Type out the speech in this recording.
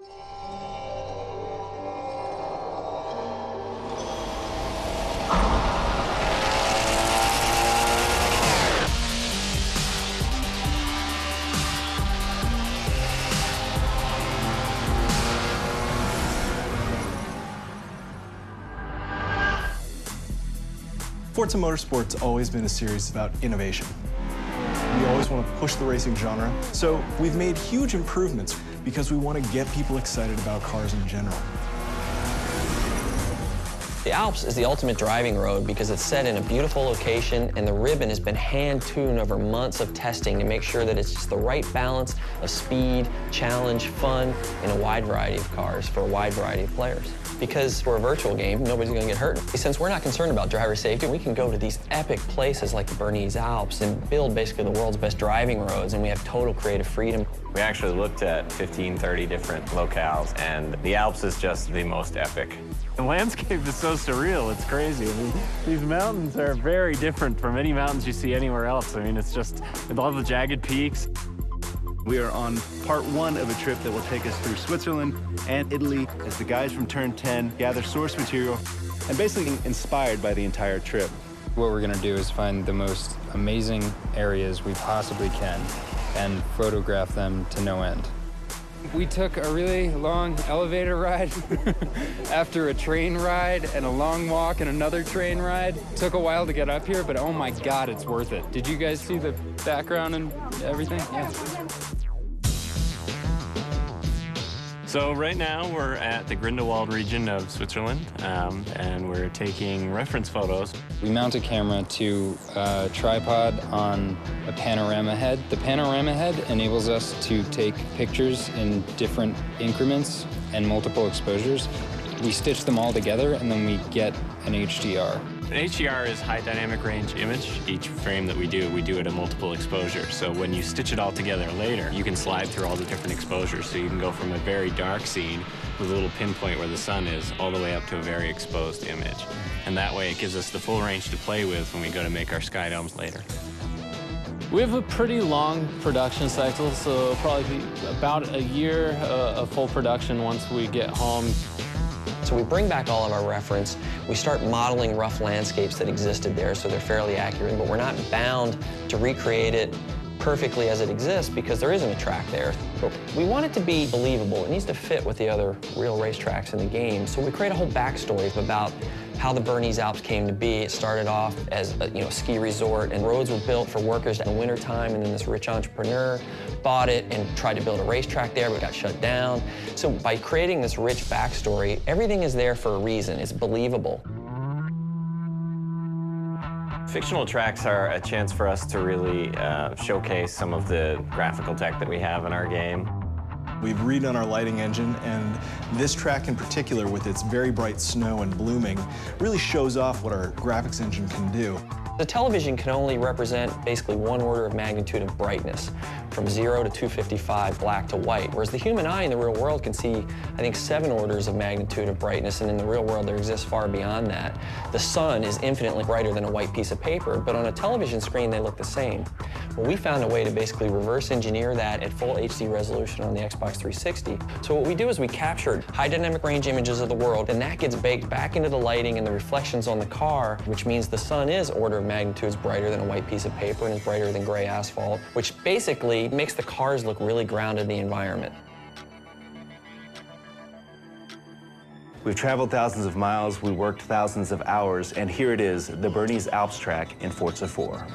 Forza Motorsport's always been a series about innovation. We always want to push the racing genre, so we've made huge improvements because we want to get people excited about cars in general. The Alps is the ultimate driving road because it's set in a beautiful location and the ribbon has been hand-tuned over months of testing to make sure that it's just the right balance of speed, challenge, fun, and a wide variety of cars for a wide variety of players. Because we're a virtual game, nobody's gonna get hurt. Since we're not concerned about driver safety, we can go to these epic places like the Bernese Alps and build basically the world's best driving roads, and we have total creative freedom. We actually looked at 15, 30 different locales, and the Alps is just the most epic. The landscape is so surreal, it's crazy. I mean, these mountains are very different from any mountains you see anywhere else. I mean, it's just, with all the jagged peaks. We are on part 1 of a trip that will take us through Switzerland and Italy as the guys from Turn 10 gather source material and basically inspired by the entire trip. What we're gonna do is find the most amazing areas we possibly can and photograph them to no end. We took a really long elevator ride after a train ride and a long walk and another train ride. Took a while to get up here, but oh my God, it's worth it. Did you guys see the background and everything? Yeah. So right now we're at the Grindelwald region of Switzerland, and we're taking reference photos. We mount a camera to a tripod on a panorama head. The panorama head enables us to take pictures in different increments and multiple exposures. We stitch them all together and then we get an HDR. An HDR is high dynamic range image. Each frame that we do at a multiple exposure. So when you stitch it all together later, you can slide through all the different exposures. So you can go from a very dark scene with a little pinpoint where the sun is all the way up to a very exposed image. And that way it gives us the full range to play with when we go to make our sky domes later. We have a pretty long production cycle, so it'll probably be about a year of full production once we get home. So we bring back all of our reference, we start modeling rough landscapes that existed there so they're fairly accurate, but we're not bound to recreate it perfectly as it exists because there isn't a track there. But we want it to be believable. It needs to fit with the other real racetracks in the game. So we create a whole backstory about how the Bernese Alps came to be. It started off as a ski resort, and roads were built for workers in the wintertime, and then this rich entrepreneur bought it and tried to build a racetrack there, but got shut down. So by creating this rich backstory, everything is there for a reason. It's believable. Fictional tracks are a chance for us to really showcase some of the graphical tech that we have in our game. We've redone our lighting engine, and this track in particular, with its very bright snow and blooming, really shows off what our graphics engine can do. The television can only represent basically one order of magnitude of brightness, from 0 to 255, black to white, whereas the human eye in the real world can see, I think, 7 orders of magnitude of brightness, and in the real world there exists far beyond that. The sun is infinitely brighter than a white piece of paper, but on a television screen they look the same. Well, we found a way to basically reverse engineer that at full HD resolution on the Xbox 360. So what we do is we captured high dynamic range images of the world, and that gets baked back into the lighting and the reflections on the car, which means the sun is order of magnitudes brighter than a white piece of paper and is brighter than gray asphalt, which basically makes the cars look really grounded in the environment. We've traveled thousands of miles, we worked thousands of hours, and here it is, the Bernese Alps track in Forza 4.